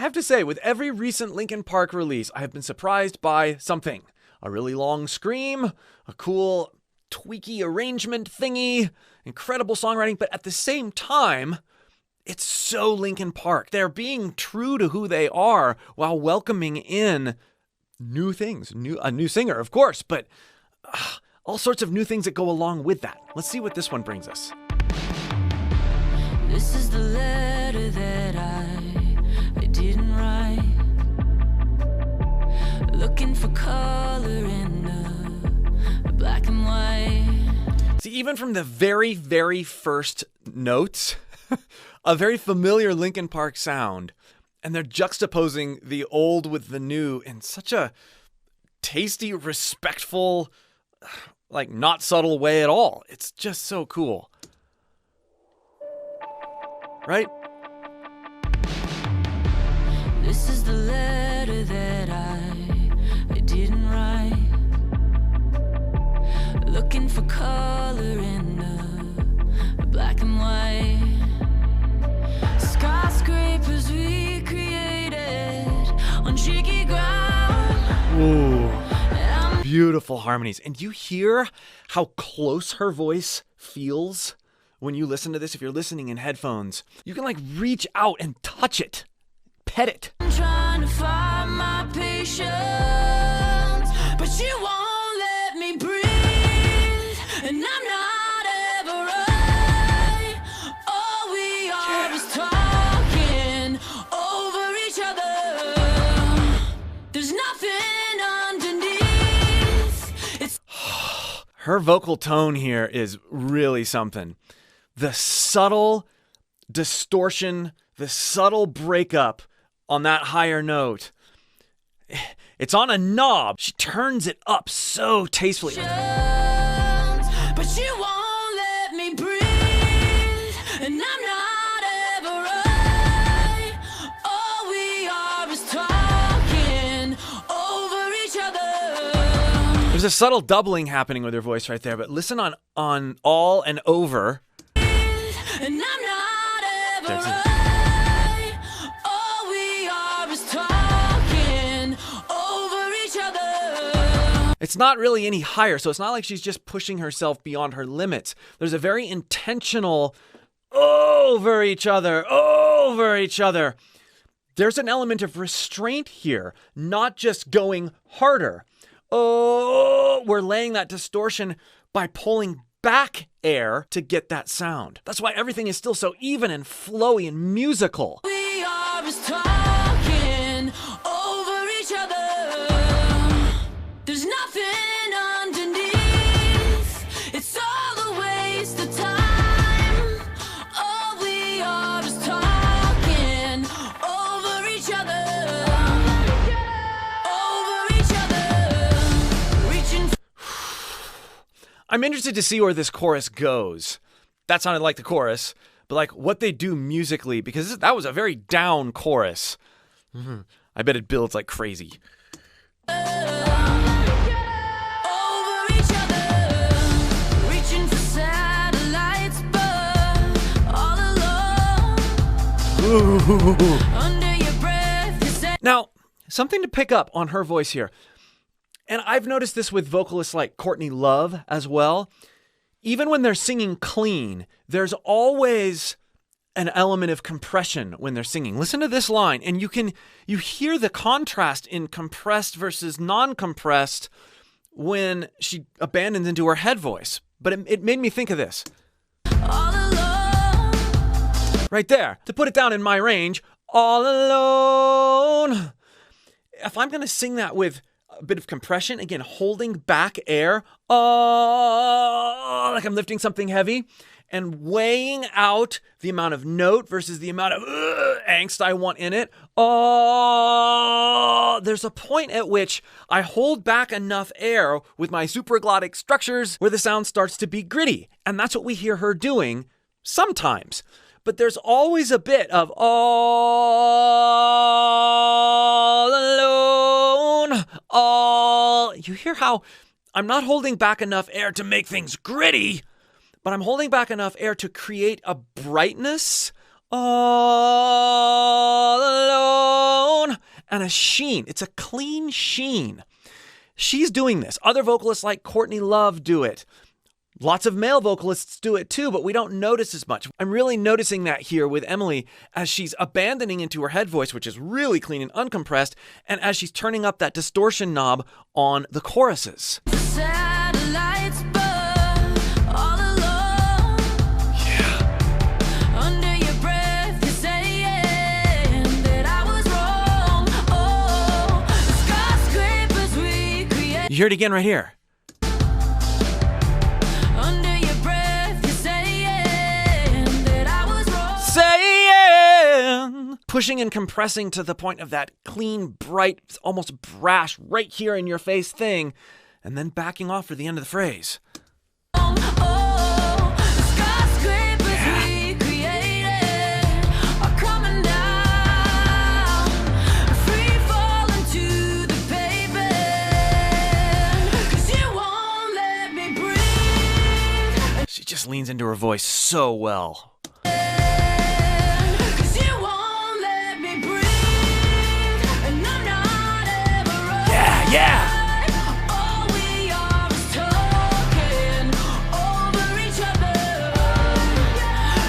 have to say, with every recent Linkin Park release, I have been surprised by something. A really long scream, a cool tweaky arrangement thingy, incredible songwriting, but at the same time, it's so Linkin Park. They're being true to who they are while welcoming in new things. A new singer, of course, but all sorts of new things that go along with that. Let's see what this one brings us. This is the letter that I didn't write. Looking for color in the black and white. See, even from the very, very first notes, a very familiar Linkin Park sound, and they're juxtaposing the old with the new in such a tasty, respectful, like not subtle way at all. It's just so cool. Right? This is the letter that I didn't write. Looking for color in the black and white. Skyscrapers we created on shaky ground. Ooh, beautiful harmonies. And you hear how close her voice feels when you listen to this. If you're listening in headphones, you can like reach out and touch it, pet it. I'm trying to find my patience, but you won't let me breathe, and I'm not ever right. All we are is talking over each other. There's nothing underneath. It's Her vocal tone here is really something. The subtle distortion, the subtle breakup on that higher note. It's on a knob. She turns it up so tastefully. but you won't let me breathe, and I'm not ever right. All we are is talking over each other. There's a subtle doubling happening with her voice right there, but listen on all and over. And I'm not ever There's a- right. All we are is talking over each other. It's not really any higher, so it's not like she's just pushing herself beyond her limits. There's a very intentional over each other, over each other. There's an element of restraint here, not just going harder. Oh, we're laying that distortion by pulling back air to get that sound. That's why everything is still so even and flowy and musical. We are is talking over each other. There's nothing underneath. It's all a waste of time. All we are is talking over each other. Over each other. Reaching I'm interested to see where this chorus goes. That sounded like the chorus, but like what they do musically, because that was a very down chorus. I bet it builds like crazy. over each other. Reaching for satellites, but all alone. Under your breath, you said. Now, something to pick up on her voice here. And I've noticed this with vocalists like Courtney Love as well. Even when they're singing clean, there's always an element of compression when they're singing. Listen to this line, and you hear the contrast in compressed versus non-compressed when she abandons into her head voice. But it made me think of this. All alone. Right there. To put it down in my range, all alone. If I'm going to sing that with a bit of compression, again, holding back air, like I'm lifting something heavy, and weighing out the amount of note versus the amount of angst I want in it. There's a point at which I hold back enough air with my supraglottic structures where the sound starts to be gritty. And that's what we hear her doing sometimes. But there's always a bit of all alone, all. You hear how I'm not holding back enough air to make things gritty, but I'm holding back enough air to create a brightness. All alone. and a sheen. It's a clean sheen. She's doing this. Other vocalists like Courtney Love do it. Lots of male vocalists do it too, but we don't notice as much. I'm really noticing that here with Emily as she's abandoning into her head voice, which is really clean and uncompressed, and as she's turning up that distortion knob on the choruses. Satellites burn all alone. Yeah. Under your breath, you're saying that I was wrong. Oh, the skyscrapers we create. You hear it again right here. Under your breath, you're saying that I was wrong. Saying, pushing and compressing to the point of that clean, bright, almost brash, right here in your face thing, and then backing off for the end of the phrase. Oh, the skyscrapers we created are coming down, free falling to the pavement. 'Cause you won't let me breathe. She just leans into her voice so well. 'Cause you won't let me breathe. And I'm not ever right. Yeah. All we are is talking over each other.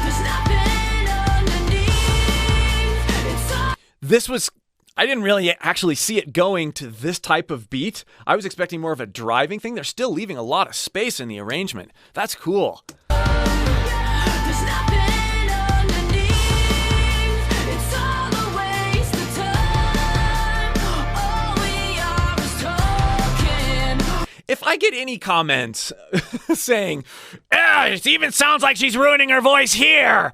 There's nothing underneath. It's all I didn't really actually see it going to this type of beat. I was expecting more of a driving thing. They're still leaving a lot of space in the arrangement. That's cool. there's nothing underneath. It's all a waste of time. All we are is talking. If I get any comments saying, it even sounds like she's ruining her voice here,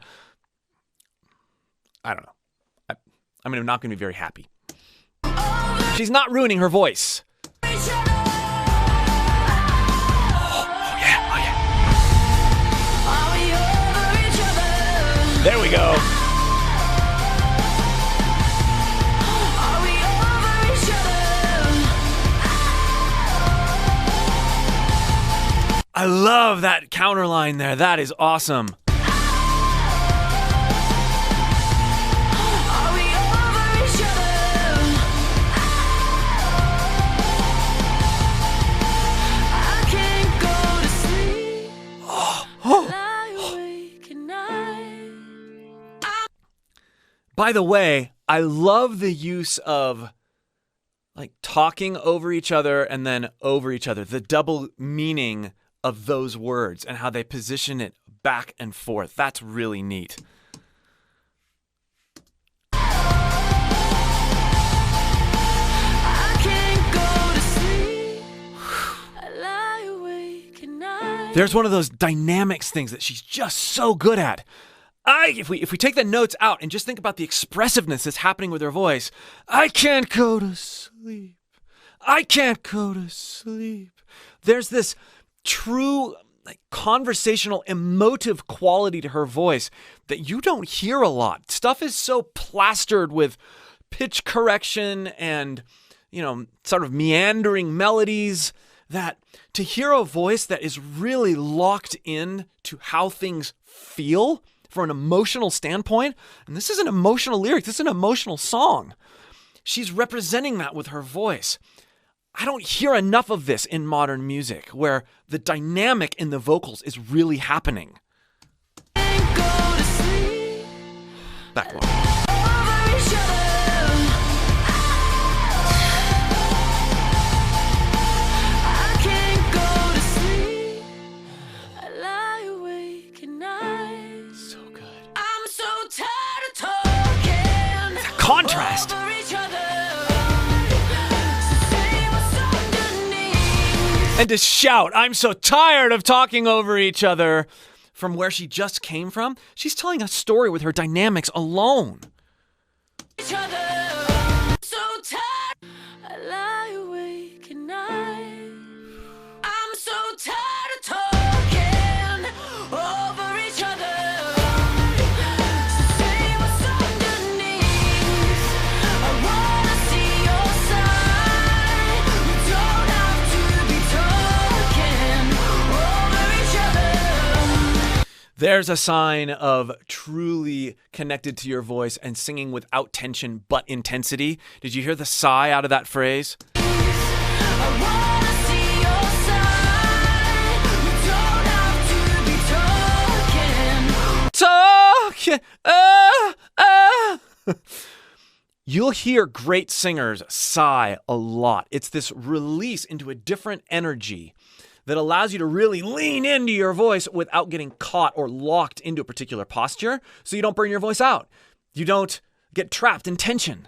I don't know. I'm not going to be very happy. She's not ruining her voice. Each other. Oh yeah. Are we over each other? There we go. Are we over each other? I love that counter line there. That is awesome. Are we over each other? I can't go to sleep. Lie awake at night. By the way, I love the use of like talking over each other and then over each other, the double meaning of those words and how they position it back and forth. That's really neat. I can't go to sleep. I lie awake at night. There's one of those dynamics things that she's just so good at. If we take the notes out and just think about the expressiveness that's happening with her voice, I can't go to sleep. I can't go to sleep. There's this true conversational, emotive quality to her voice that you don't hear a lot. Stuff is so plastered with pitch correction and, sort of meandering melodies that to hear a voice that is really locked in to how things feel from an emotional standpoint, and this is an emotional lyric, this is an emotional song. She's representing that with her voice. I don't hear enough of this in modern music where the dynamic in the vocals is really happening. Can't go to sleep. Back one. Over each other. I can't go to sleep. I lie awake at night. So good. I'm so tired of talking. Contrast. Over each other. So say what's underneath. And to shout, I'm so tired of talking over each other from where she just came from. She's telling a story with her dynamics alone. Each other. So tired. I lie awake at night. I'm so tired of talking over each other. So say what's underneath. I wanna see your side. We don't have to be talking over each other. There's a sign of truly connected to your voice and singing without tension but intensity. Did you hear the sigh out of that phrase? I wanna see your side. We don't have to be talking. You'll hear great singers sigh a lot. It's this release into a different energy that allows you to really lean into your voice without getting caught or locked into a particular posture, so you don't burn your voice out. You don't get trapped in tension.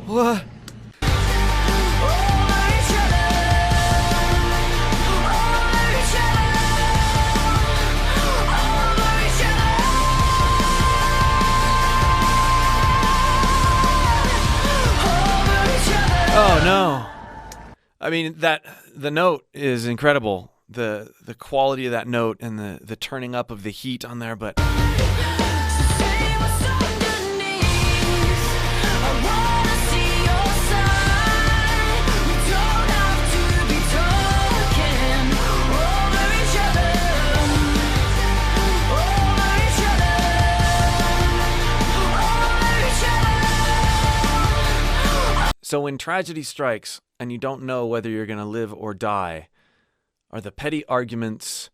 What? Oh no. I mean, the note is incredible. The quality of that note and the turning up of the heat on there, but so when tragedy strikes and you don't know whether you're going to live or die, are the petty arguments,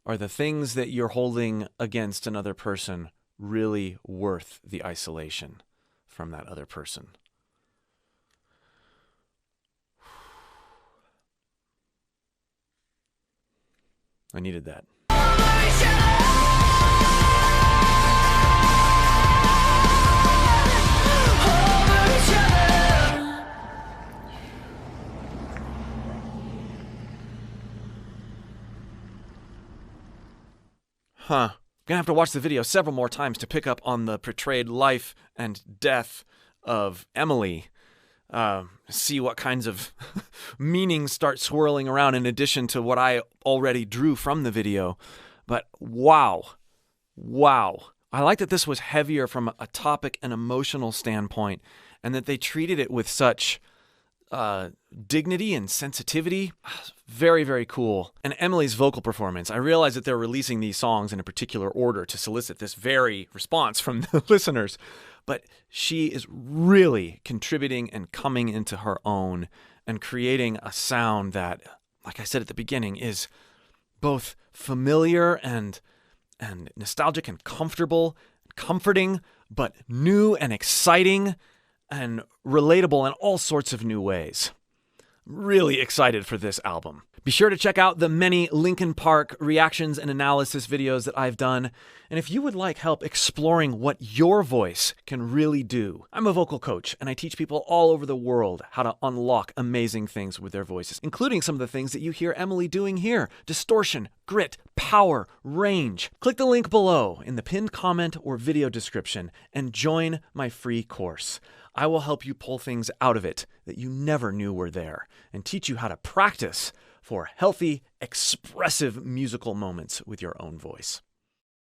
are the things that you're holding against another person really worth the isolation from that other person? I needed that. I'm gonna have to watch the video several more times to pick up on the portrayed life and death of Emily. See what kinds of meanings start swirling around in addition to what I already drew from the video. But wow. I like that this was heavier from a topic and emotional standpoint, and that they treated it with such dignity and sensitivity. Very, very cool. And Emily's vocal performance. I realize that they're releasing these songs in a particular order to solicit this very response from the listeners, but she is really contributing and coming into her own and creating a sound that, like I said at the beginning, is both familiar and nostalgic and comfortable, comforting, but new and exciting and relatable in all sorts of new ways. Really excited for this album. Be sure to check out the many Linkin Park reactions and analysis videos that I've done. And if you would like help exploring what your voice can really do, I'm a vocal coach and I teach people all over the world how to unlock amazing things with their voices, including some of the things that you hear Emily doing here: distortion, grit, power, range. Click the link below in the pinned comment or video description and join my free course. I will help you pull things out of it that you never knew were there and teach you how to practice for healthy, expressive musical moments with your own voice.